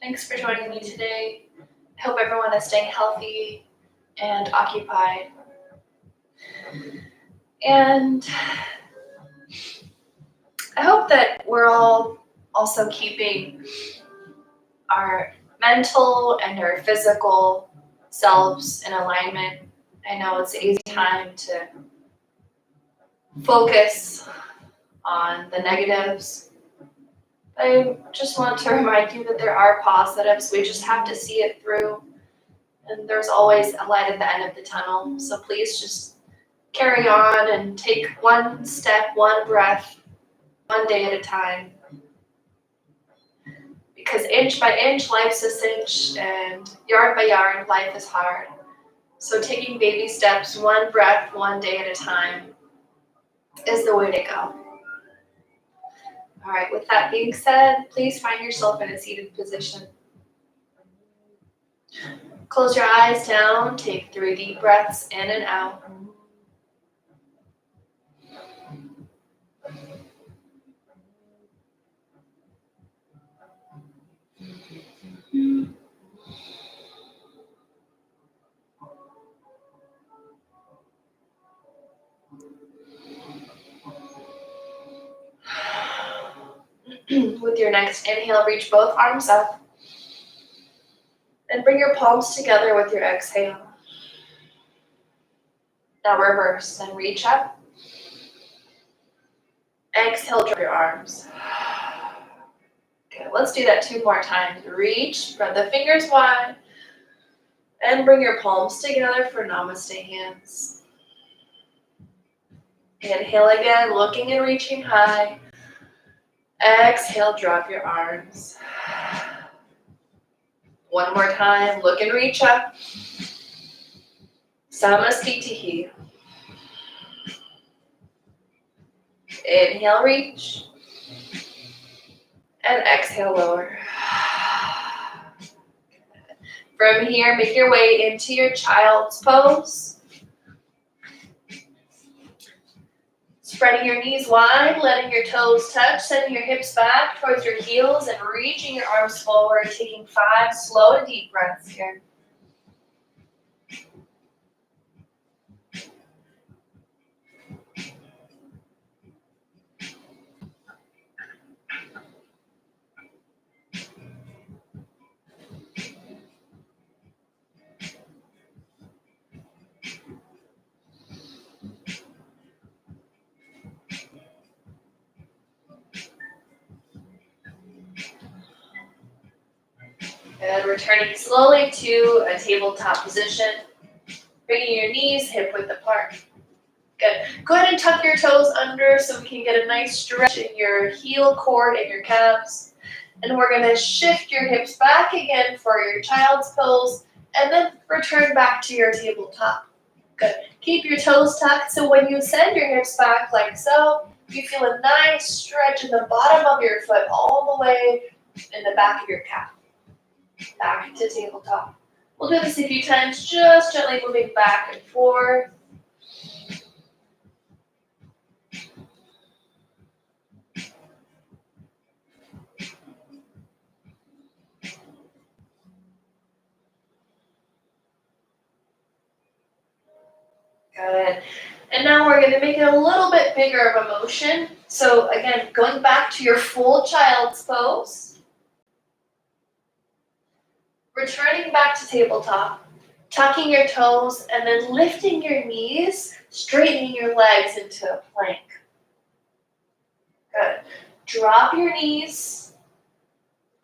Thanks for joining me today. I hope everyone is staying healthy and occupied. And I hope that we're all also keeping our mental and our physical selves in alignment. I know it's an easy time to focus on the negatives. I just want to remind you that there are positives. We just have to see it through. And there's always a light at the end of the tunnel. So please just carry on and take one step, one breath, one day at a time. Because inch by inch, life's a cinch, and yard by yard, life is hard. So taking baby steps, one breath, one day at a time, is the way to go. All right, with that being said, please find yourself in a seated position. Close your eyes down, take 3 deep breaths in and out. With your next inhale, reach both arms up and bring your palms together with your exhale. Now reverse and reach up. Exhale, drop your arms. Good, let's do that 2 more times. Reach, spread the fingers wide, and bring your palms together for namaste hands. Inhale again, looking and reaching high. Exhale, drop your arms. One more time, look and reach up. Samastitihi. Inhale, reach. And exhale, lower. From here, make your way into your child's pose. Spreading your knees wide, letting your toes touch, sending your hips back towards your heels and reaching your arms forward, taking 5 slow and deep breaths here. And returning slowly to a tabletop position, bringing your knees hip width apart. Good. Go ahead and tuck your toes under so we can get a nice stretch in your heel cord and your calves. And we're going to shift your hips back again for your child's pose and then return back to your tabletop. Good. Keep your toes tucked so when you send your hips back like so, you feel a nice stretch in the bottom of your foot all the way in the back of your calf. Back to tabletop. We'll do this a few times, just gently moving back and forth. Good. And now we're going to make it a little bit bigger of a motion. So again, going back to your full child's pose. Returning back to tabletop. Tucking your toes and then lifting your knees, straightening your legs into a plank. Good. Drop your knees.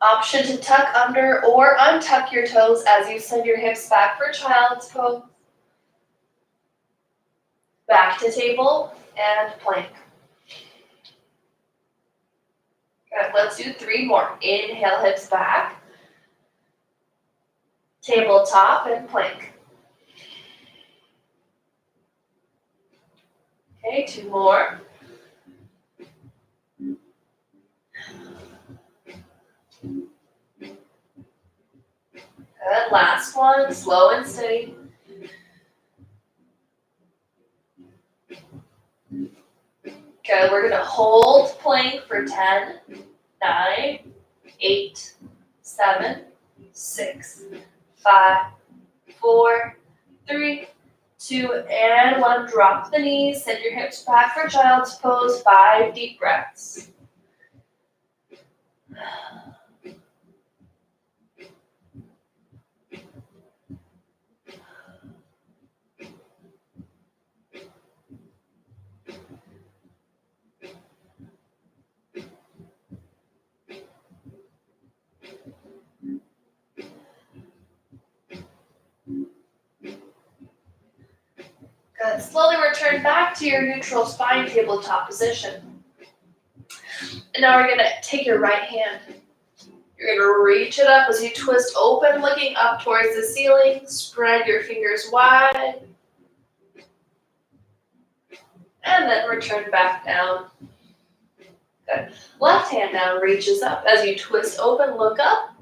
Option to tuck under or untuck your toes as you send your hips back for child's pose. Back to table and plank. Good. Let's do 3 more. Inhale, hips back. Tabletop and plank. Okay, 2 more. Good. Last one, slow and steady. Good. We're going to hold plank for 10, 9, 8, 7, 7, 6, 5, 4, 3, 2, and 1. Drop the knees, send your hips back for child's pose. 5 deep breaths. Good. Slowly return back to your neutral spine tabletop position. And now we're going to take your right hand. You're going to reach it up as you twist open, looking up towards the ceiling. Spread your fingers wide. And then return back down. Good. Left hand now reaches up as you twist open, look up.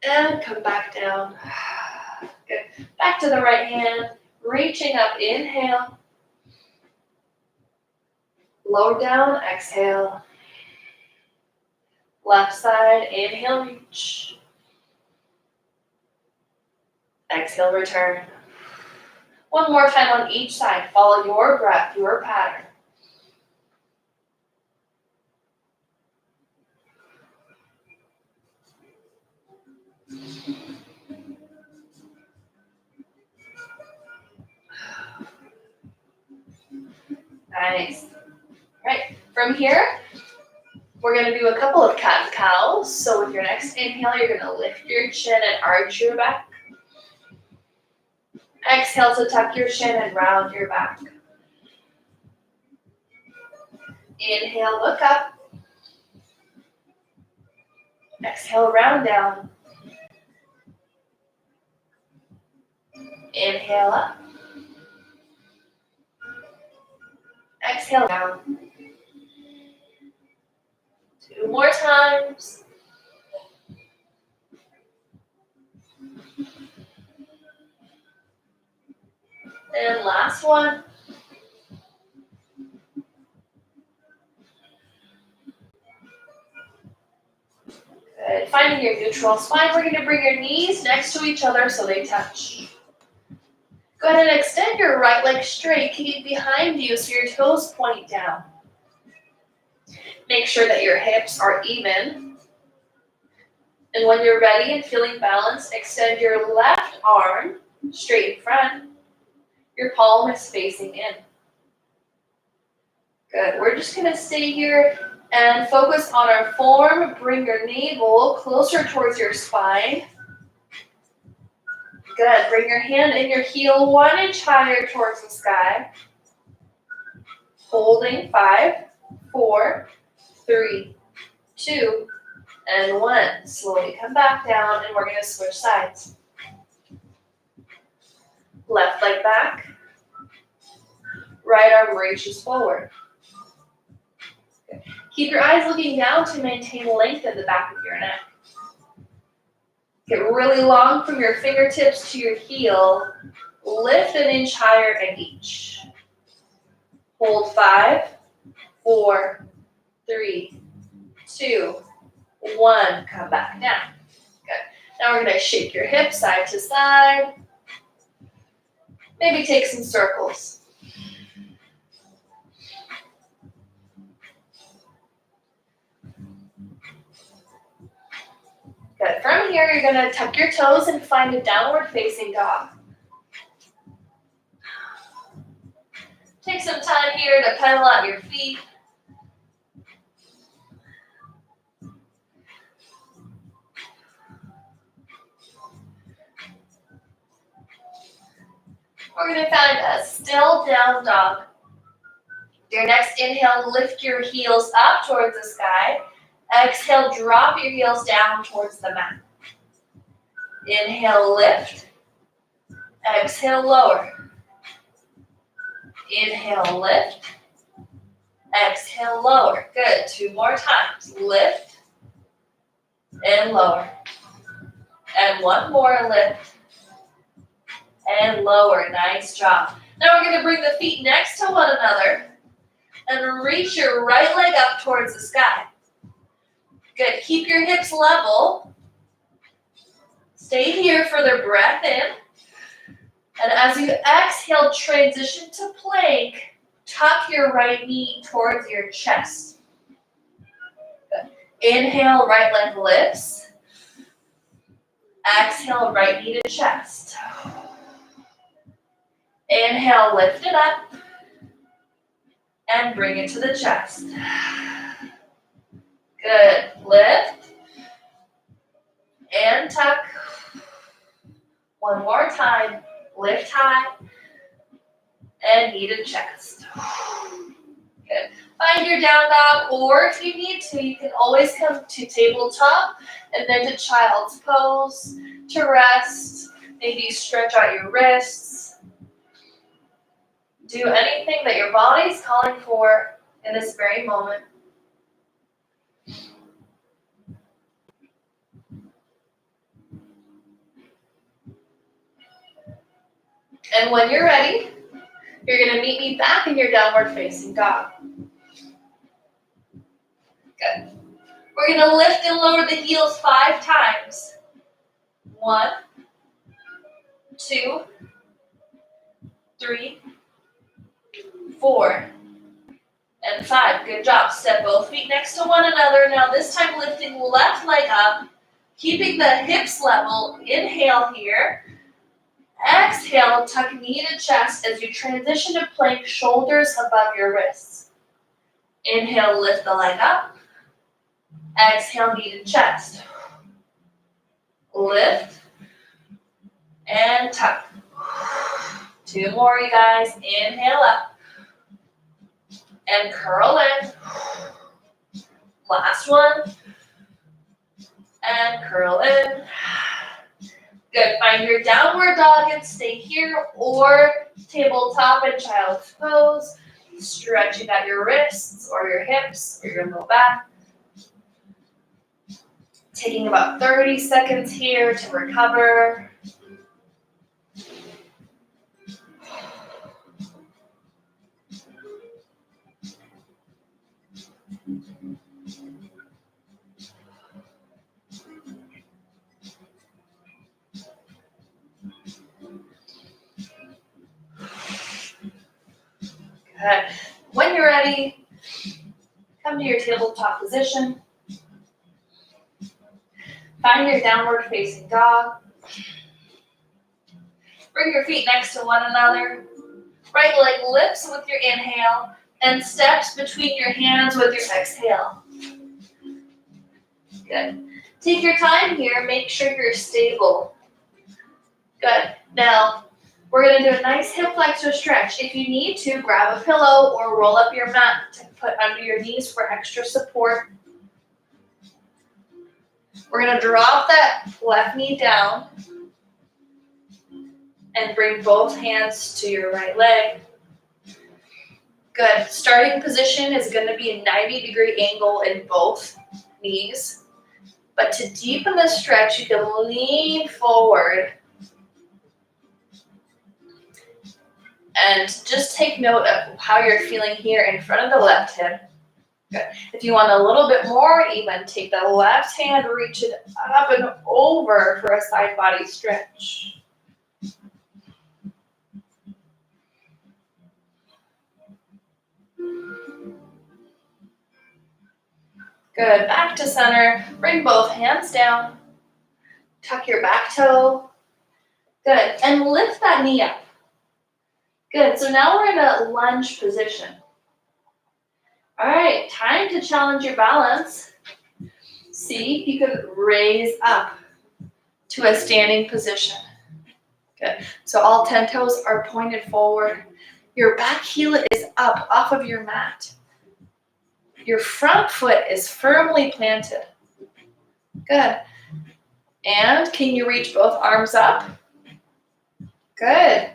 And come back down. Good. Back to the right hand, reaching up, inhale. Lower down, exhale. Left side, inhale, reach. Exhale, return. One more time on each side. Follow your breath, your pattern. Nice. All right, from here, we're going to do a couple of cat and cows. So with your next inhale, you're going to lift your chin and arch your back. Exhale to tuck your chin and round your back. Inhale, look up. Exhale, round down. Inhale up. Exhale down. 2 more times. And last one. Good. Finding your neutral spine, we're going to bring your knees next to each other so they touch. Go ahead and extend your right leg straight, keep it behind you so your toes point down. Make sure that your hips are even. And when you're ready and feeling balanced, extend your left arm straight in front. Your palm is facing in. Good. We're just going to stay here and focus on our form. Bring your navel closer towards your spine. Good. Bring your hand and your heel 1 inch higher towards the sky. Holding 5, 4, 3, 2, and 1. Slowly come back down and we're going to switch sides. Left leg back. Right arm reaches forward. Good. Keep your eyes looking down to maintain length in the back of your neck. Get really long from your fingertips to your heel. Lift 1 inch higher at each. Hold 5, 4, 3, 2, 1. Come back down. Good. Now we're going to shake your hips side to side. Maybe take some circles. Good. From here, you're going to tuck your toes and find a downward facing dog. Take some time here to pedal out your feet. We're going to find a still down dog. Your next inhale, lift your heels up towards the sky. Exhale, drop your heels down towards the mat. Inhale, lift. Exhale, lower. Inhale, lift. Exhale, lower. Good. 2 more times. Lift and lower. And 1 more, lift and lower. Nice job. Now we're going to bring the feet next to one another and reach your right leg up towards the sky. Good. Keep your hips level. Stay here for the breath in. And as you exhale, transition to plank. Tuck your right knee towards your chest. Good. Inhale, right leg lifts. Exhale, right knee to chest. Inhale, lift it up. And bring it to the chest. Good. Lift. And tuck. One more time. Lift high. And knee to chest. Good. Find your down dog, or if you need to, you can always come to tabletop and then to child's pose to rest. Maybe stretch out your wrists. Do anything that your body's calling for in this very moment. And when you're ready, you're going to meet me back in your downward facing dog. Good. We're going to lift and lower the heels 5 times. 1, 2, 3, 4, and 5. Good job. Step both feet next to one another. Now this time lifting left leg up, keeping the hips level. Inhale here. Exhale, tuck knee to chest as you transition to plank, shoulders above your wrists. Inhale, lift the leg up. Exhale, knee to chest. Lift and tuck. 2 more, you guys. Inhale up and curl in. Last one. And curl in. Good. Find your downward dog and stay here, or tabletop and child's pose. Stretching out your wrists or your hips or your low back. Taking about 30 seconds here to recover. Good. When you're ready, come to your tabletop position. Find your downward facing dog. Bring your feet next to one another. Right leg lifts with your inhale and steps between your hands with your exhale. Good. Take your time here. Make sure you're stable. Good. Now, we're going to do a nice hip flexor stretch. If you need to, grab a pillow or roll up your mat to put under your knees for extra support. We're going to drop that left knee down and bring both hands to your right leg. Good. Starting position is going to be a 90-degree angle in both knees. But to deepen the stretch, you can lean forward. And just take note of how you're feeling here in front of the left hip. Good. If you want a little bit more even, take the left hand, reach it up and over for a side body stretch. Good. Back to center. Bring both hands down. Tuck your back toe. Good. And lift that knee up. Good. So now we're in a lunge position. All right. Time to challenge your balance. See if you can raise up to a standing position. Good. So all 10 toes are pointed forward. Your back heel is up off of your mat. Your front foot is firmly planted. Good. And can you reach both arms up? Good.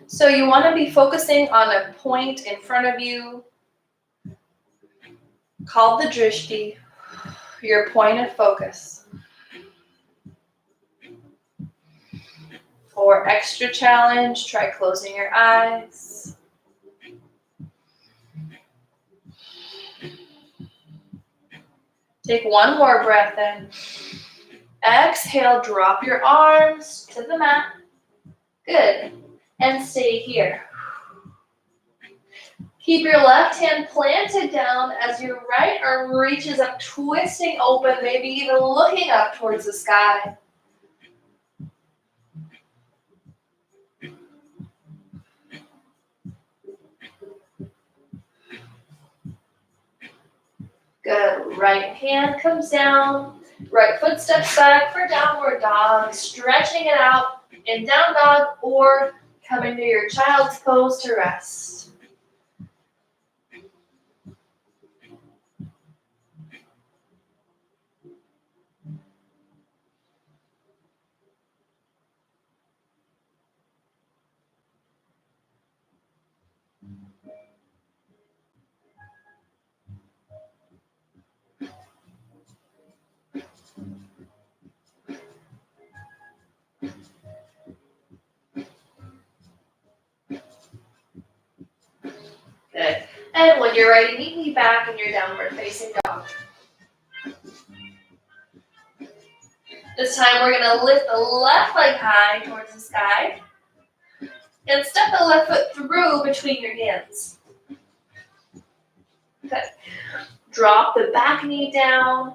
So you want to be focusing on a point in front of you called the drishti, your point of focus. For extra challenge, try closing your eyes. Take one more breath in. Exhale, drop your arms to the mat. Good. And stay here. Keep your left hand planted down as your right arm reaches up, twisting open, maybe even looking up towards the sky. Good. Right hand comes down. Right foot steps back for downward dog, stretching it out in down dog or come into your child's pose to rest. Good. And when you're ready, meet me back in your downward facing dog. This time we're going to lift the left leg high towards the sky and step the left foot through between your hands. Good. Drop the back knee down.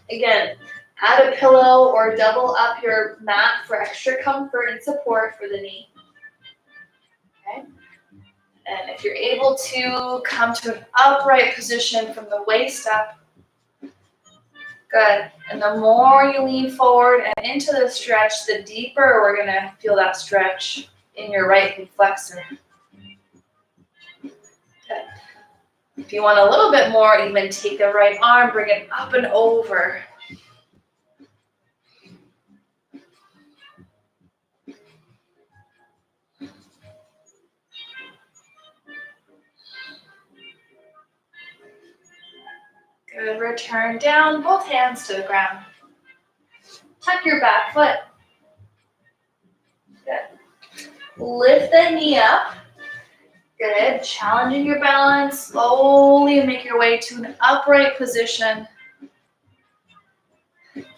Again, add a pillow or double up your mat for extra comfort and support for the knee. Okay. And if you're able to come to an upright position from the waist up, good. And the more you lean forward and into the stretch, the deeper we're going to feel that stretch in your right hip flexor. Good. If you want a little bit more, even take the right arm, bring it up and over. Good. Return down, both hands to the ground. Tuck your back foot. Good. Lift the knee up. Good. Challenging your balance. Slowly make your way to an upright position.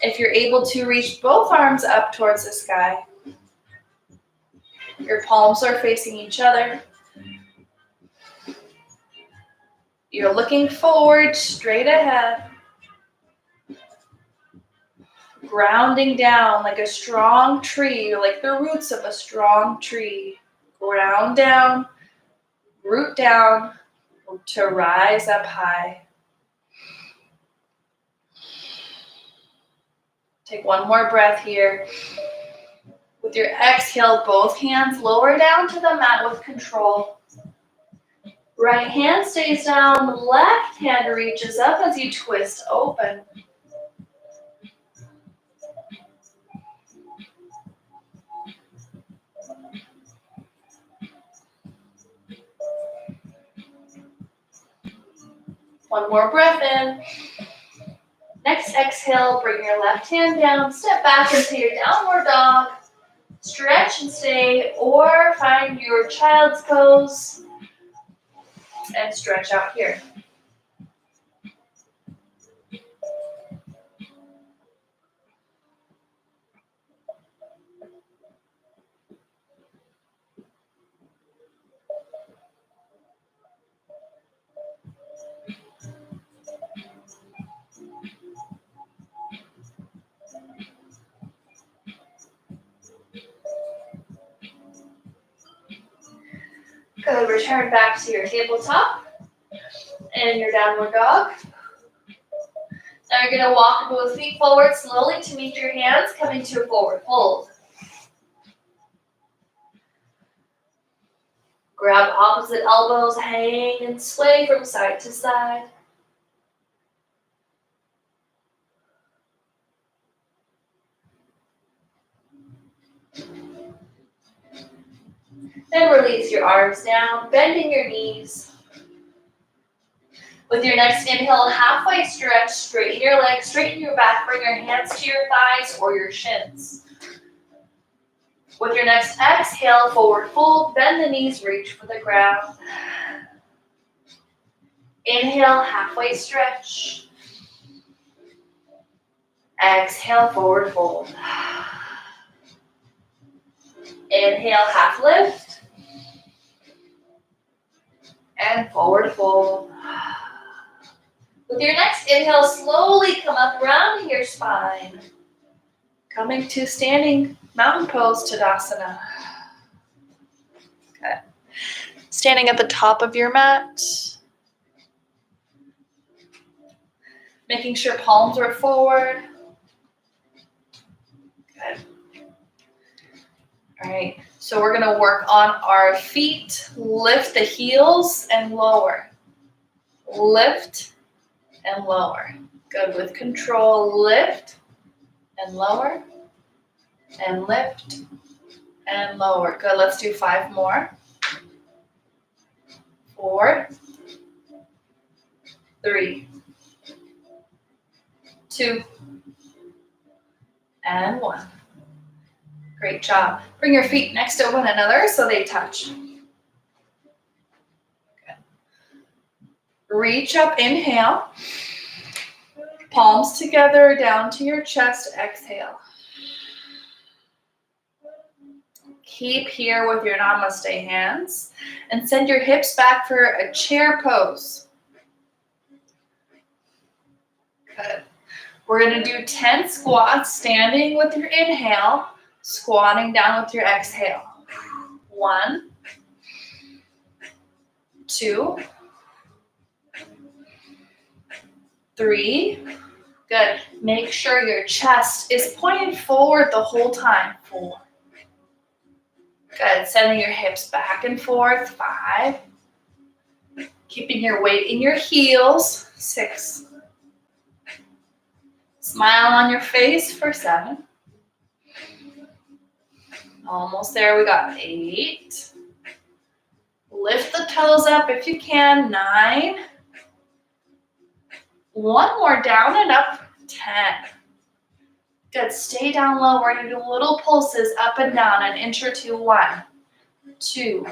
If you're able to reach both arms up towards the sky. Your palms are facing each other. You're looking forward, straight ahead. Grounding down like a strong tree, like the roots of a strong tree. Ground down, root down to rise up high. Take one more breath here. With your exhale, both hands lower down to the mat with control. Right hand stays down, left hand reaches up as you twist open. One more breath in. Next exhale, bring your left hand down, step back into your downward dog. Stretch and stay, or find your child's pose and stretch out here. Good. Return back to your tabletop and your downward dog. Now you're going to walk both feet forward slowly to meet your hands, coming to a forward fold. Grab opposite elbows, hang and sway from side to side. Then release your arms down, bending your knees. With your next inhale, halfway stretch, straighten your legs, straighten your back, bring your hands to your thighs or your shins. With your next exhale, forward fold, bend the knees, reach for the ground. Inhale, halfway stretch. Exhale, forward fold. Inhale, half lift. And forward fold. With your next inhale, slowly come up rounding your spine. Coming to standing mountain pose, Tadasana. Okay. Standing at the top of your mat. Making sure palms are forward. Good. All right, so we're gonna work on our feet. Lift the heels and lower. Lift and lower. Good, with control, lift and lower, and lift and lower. Good, let's do 5 more. 4, 3, 2, and 1. Great job. Bring your feet next to one another so they touch. Good. Reach up, inhale. Palms together down to your chest, exhale. Keep here with your namaste hands and send your hips back for a chair pose. Good. We're going to do 10 squats standing with your inhale, squatting down with your exhale. 1, 2, 3. Good. Make sure your chest is pointed forward the whole time. 4. Good. Sending your hips back and forth. 5. Keeping your weight in your heels. 6. Smile on your face for 7. Almost there. We got 8. Lift the toes up if you can. 9. 1 more down and up. 10. Good. Stay down low. We're going to do little pulses up and down, an inch or 2. 1, 2,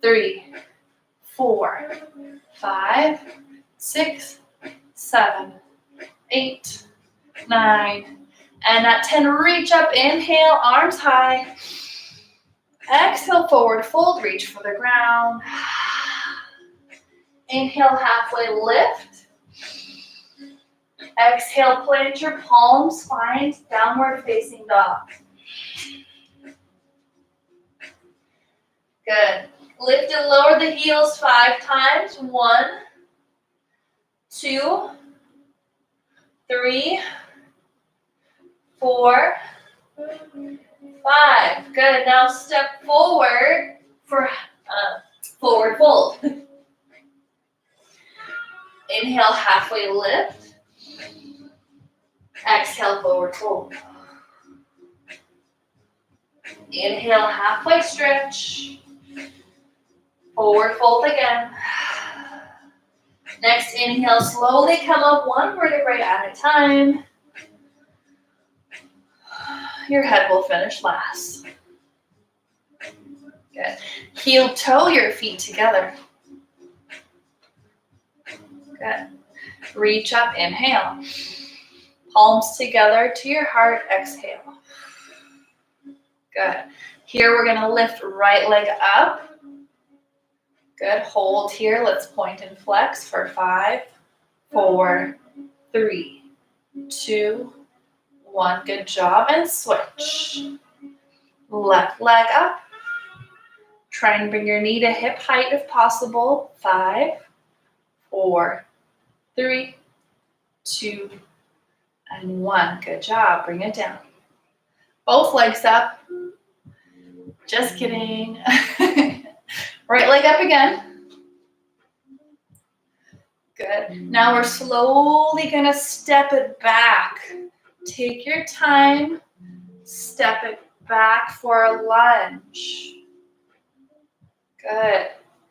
3, 4, 5, 6, 7, 8, 9. And at 10, reach up. Inhale, arms high. Exhale, forward fold. Reach for the ground. Inhale, halfway lift. Exhale, plant your palms, find downward facing dog. Good. Lift and lower the heels 5 times. 1, 2, 3, 4, 5. Good. Now step forward for forward fold. Inhale, halfway lift. Exhale, forward fold. Inhale, halfway stretch. Forward fold again. Next inhale, slowly come up 1 vertebrae at a time. Your head will finish last. Good. Heel toe your feet together. Good. Reach up, inhale. Palms together to your heart, exhale. Good. Here we're going to lift right leg up. Good. Hold here. Let's point and flex for 5, 4, 3, 2, 1. Good job. And switch. Left leg up. Try and bring your knee to hip height if possible. 5, 4, 3, 2, and 1. Good job. Bring it down. Both legs up. Just kidding. Right leg up again. Good. Now we're slowly going to step it back. Take your time. Step it back for a lunge. Good.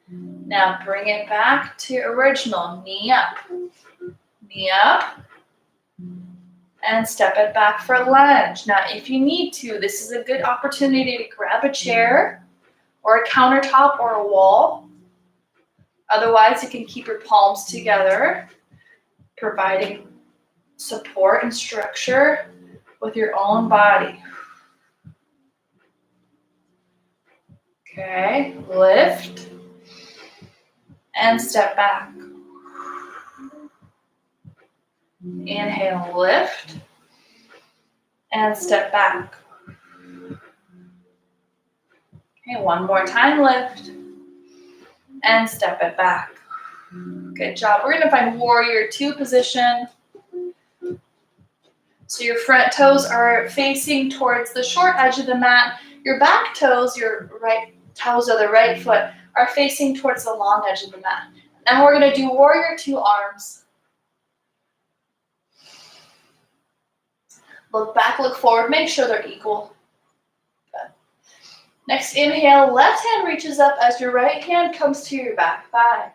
Now bring it back to original. Knee up. Knee up. And step it back for lunge. Now, if you need to, this is a good opportunity to grab a chair or a countertop or a wall. Otherwise, you can keep your palms together, providing support and structure with your own body. Okay, lift and step back. Inhale, lift and step back. Okay, one more time, lift and step it back. Good job. We're gonna find warrior two position. So your front toes are facing towards the short edge of the mat. Your back toes, your right toes of the right foot, are facing towards the long edge of the mat. Now we're gonna do warrior two arms. Look back, look forward, make sure they're equal. Good. Next inhale, left hand reaches up as your right hand comes to your back thigh.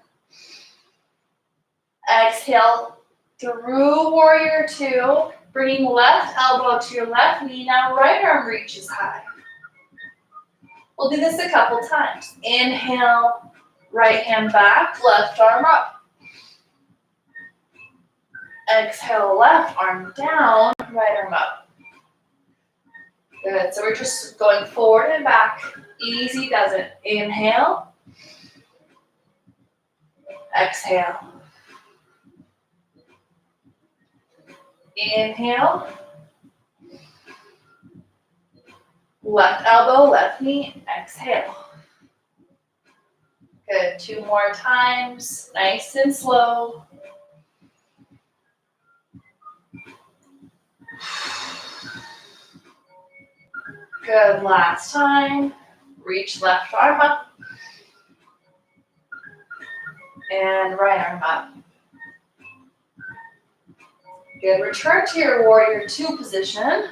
Exhale through warrior two, bringing left elbow to your left knee. Now right arm reaches high. We'll do this a couple times. Inhale, right hand back, left arm up. Exhale, left arm down, right arm up. Good, so we're just going forward and back. Easy does it. Inhale. Exhale. Inhale. Left elbow, left knee, exhale. Good, two more times, nice and slow. Good, last time. Reach left arm up. And right arm up. Good, return to your warrior two position.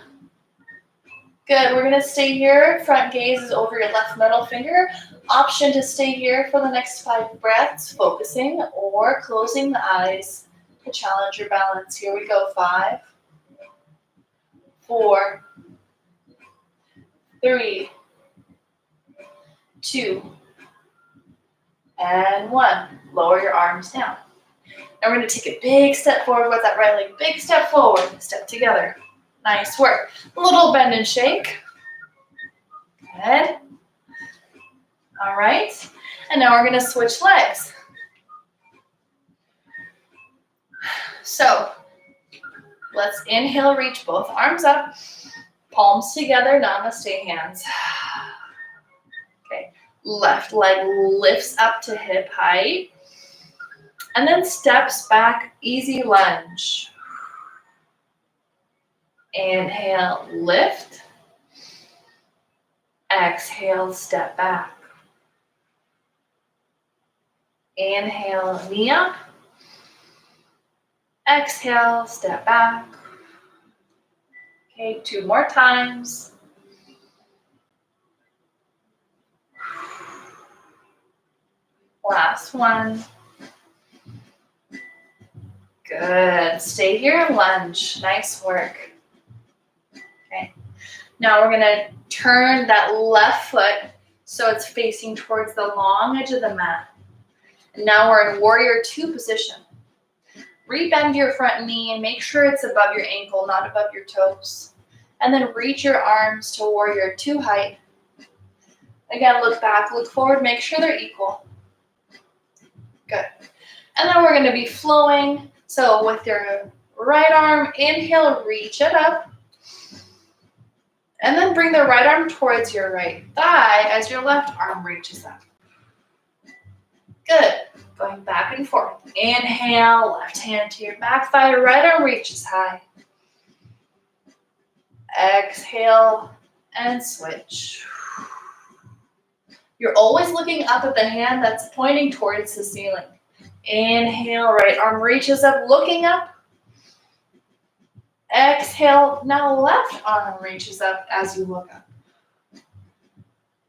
Good, we're gonna stay here. Front gaze is over your left middle finger. Option to stay here for the next 5 breaths, focusing or closing the eyes to challenge your balance. Here we go, 5, 4, 3, 2, and 1. Lower your arms down. Now we're gonna take a big step forward with that right leg. Big step forward, step together. Nice work. A little bend and shake. Good. All right. And now we're gonna switch legs. So let's inhale, reach both arms up, palms together, namaste hands. Okay, left leg lifts up to hip height, and then steps back, easy lunge. Inhale, lift. Exhale, step back. Inhale, knee up. Exhale, step back. Okay, 2 more times. Last one. Good. Stay here and lunge. Nice work. Okay. Now we're gonna turn that left foot so it's facing towards the long edge of the mat. And now we're in warrior two position. Rebend your front knee and make sure it's above your ankle, not above your toes. And then reach your arms to warrior two height. Again, look back, look forward, make sure they're equal. Good. And then we're gonna be flowing. So with your right arm, inhale, reach it up. And then bring the right arm towards your right thigh as your left arm reaches up. Good. Going back and forth. Inhale, left hand to your back thigh, right arm reaches high. Exhale and switch. You're always looking up at the hand that's pointing towards the ceiling. Inhale, right arm reaches up, looking up. Exhale, now left arm reaches up as you look up.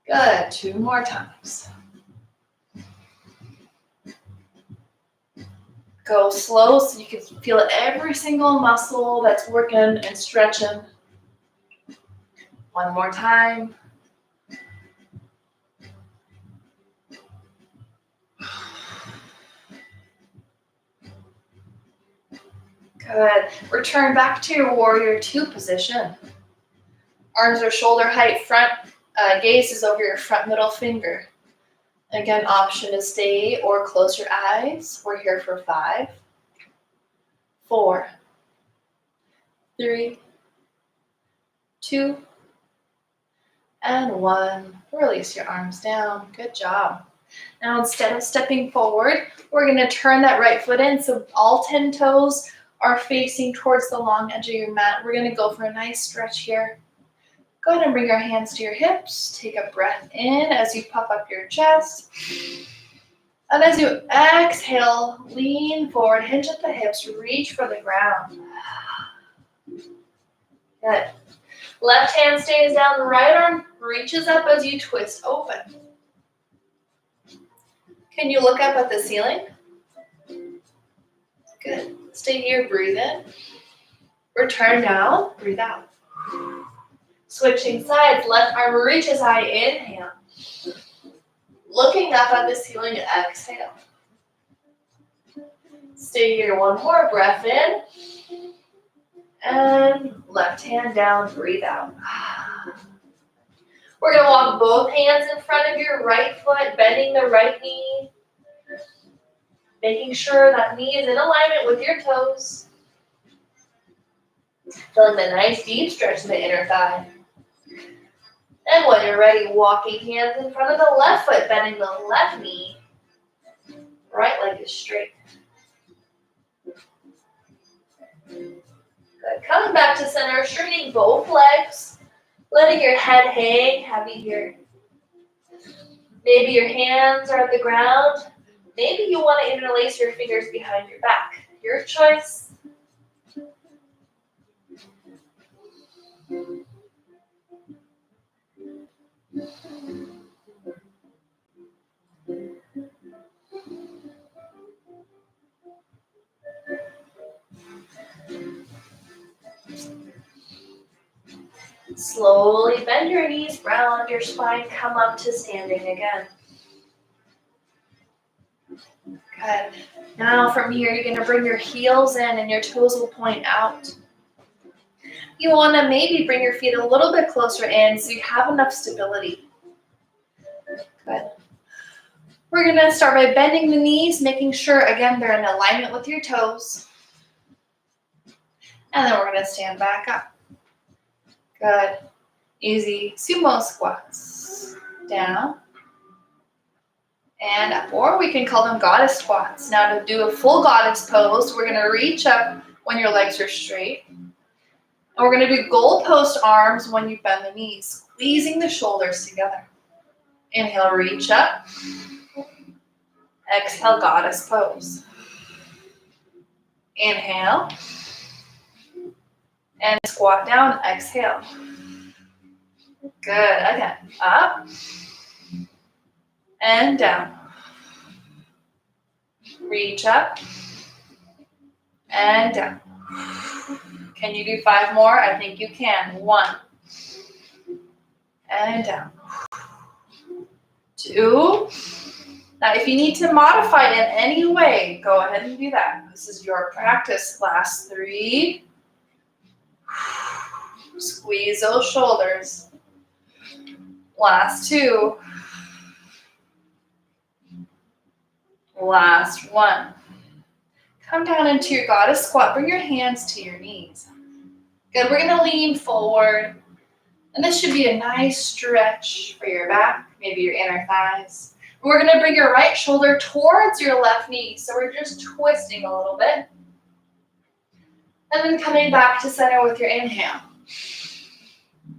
Good, 2 more times. Go slow so you can feel every single muscle that's working and stretching. 1 more time. Good. Good. Return back to your warrior two position. Arms are shoulder height, front gaze is over your front middle finger. Again, option is stay or close your eyes. We're here for 5, 4, 3, 2, and 1. Release your arms down. Good job. Now instead of stepping forward, we're going to turn that right foot in so all 10 toes are facing towards the long edge of your mat. We're going to go for a nice stretch here. Go ahead and bring your hands to your hips. Take a breath in as you puff up your chest. And as you exhale, lean forward, hinge at the hips, reach for the ground. Good. Left hand stays down, the right arm reaches up as you twist open. Can you look up at the ceiling? Good. Stay here, breathe in. Return down, breathe out. Switching sides, left arm reaches high, inhale. Looking up at the ceiling, exhale. Stay here, one more breath in. And left hand down, breathe out. We're going to walk both hands in front of your right foot, bending the right knee. Making sure that knee is in alignment with your toes. Feeling the nice deep stretch in the inner thigh. And when you're ready, walking hands in front of the left foot, bending the left knee. Right leg is straight. Good. Coming back to center, straightening both legs. Letting your head hang heavy here. Maybe your hands are at the ground. Maybe you want to interlace your fingers behind your back. Your choice. Slowly bend your knees, round your spine, come up to standing again. Good. Now from here, you're going to bring your heels in and your toes will point out. You want to maybe bring your feet a little bit closer in so you have enough stability. Good. We're going to start by bending the knees, making sure, again, they're in alignment with your toes. And then we're going to stand back up. Good. Easy sumo squats. Down. And up. Or we can call them goddess squats. Now to do a full goddess pose, we're going to reach up when your legs are straight. And we're going to do goalpost arms when you bend the knees, squeezing the shoulders together. Inhale, reach up. Exhale, goddess pose. Inhale. And squat down, exhale. Good, again, up. And down. Reach up. And down. Can you do 5 more? I think you can. 1. And down. 2. Now, if you need to modify it in any way, go ahead and do that. This is your practice. Last 3. Squeeze those shoulders. Last 2. Last 1. Come down into your goddess squat. Bring your hands to your knees. Good. We're going to lean forward. And this should be a nice stretch for your back, maybe your inner thighs. We're going to bring your right shoulder towards your left knee. So we're just twisting a little bit. And then coming back to center with your inhale.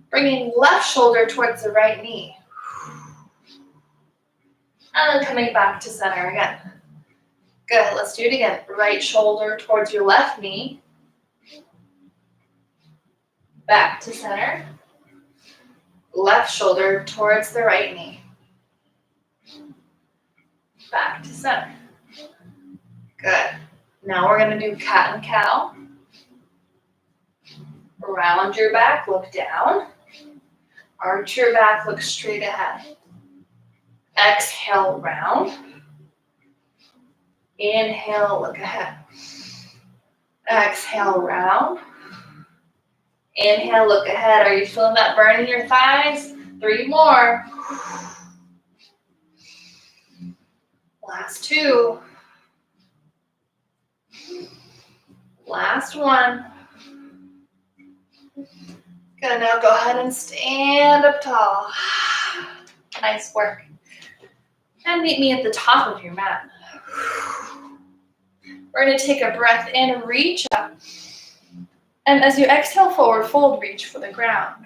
Bringing left shoulder towards the right knee. And then coming back to center again. Good, let's do it again. Right shoulder towards your left knee. Back to center. Left shoulder towards the right knee. Back to center. Good. Now we're going to do cat and cow. Round your back, look down. Arch your back, look straight ahead. Exhale, round. Inhale, look ahead. Exhale, round. Inhale, look ahead. Are you feeling that burn in your thighs? 3 more. Last 2. Last 1. Good, now go ahead and stand up tall. Nice work. And meet me at the top of your mat. We're going to take a breath in and reach up. And as you exhale, forward fold, reach for the ground.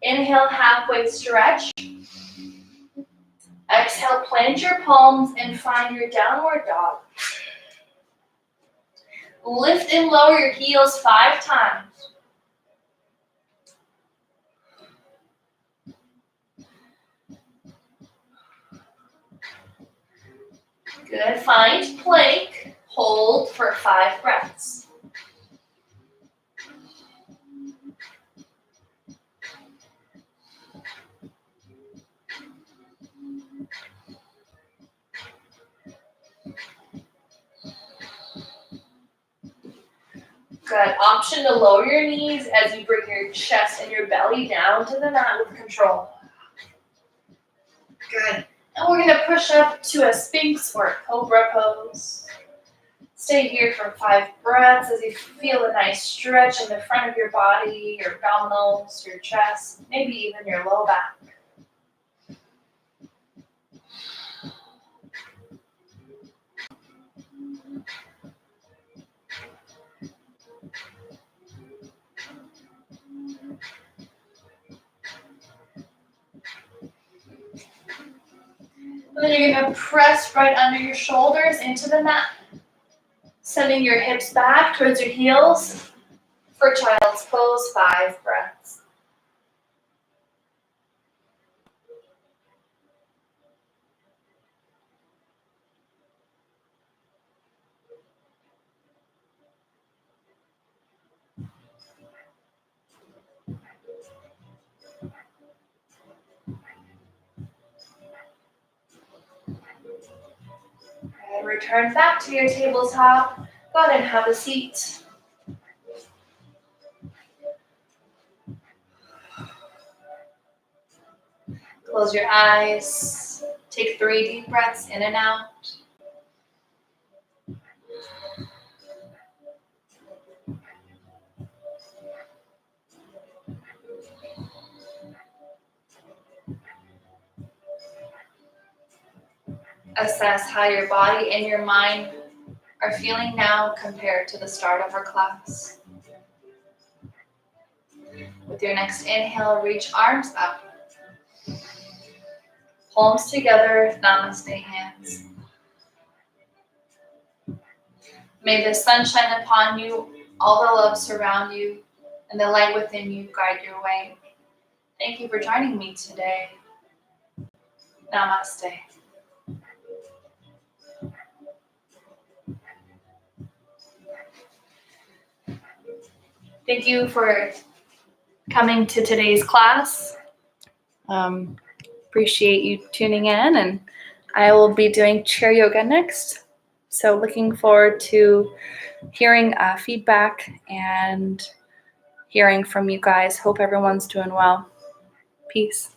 Inhale, halfway stretch. Exhale, plant your palms and find your downward dog. Lift and lower your heels 5 times. Good, find plank. Hold for 5 breaths. Good. Option to lower your knees as you bring your chest and your belly down to the mat with control. Good. And we're going to push up to a Sphinx or Cobra pose. Stay here for 5 breaths as you feel a nice stretch in the front of your body, your abdominals, your chest, maybe even your low back. And then you're going to press right under your shoulders into the mat. Sending your hips back towards your heels for child's pose, 5 breaths. And return back to your tabletop. Go ahead and have a seat. Close your eyes. Take 3 deep breaths in and out. Assess how your body and your mind are feeling now compared to the start of our class. With your next inhale, reach arms up. Palms together, namaste hands. May the sun shine upon you, all the love surround you, and the light within you guide your way. Thank you for joining me today. Namaste. Thank you for coming to today's class. Appreciate you tuning in, and I will be doing chair yoga next. So looking forward to hearing feedback and hearing from you guys. Hope everyone's doing well. Peace.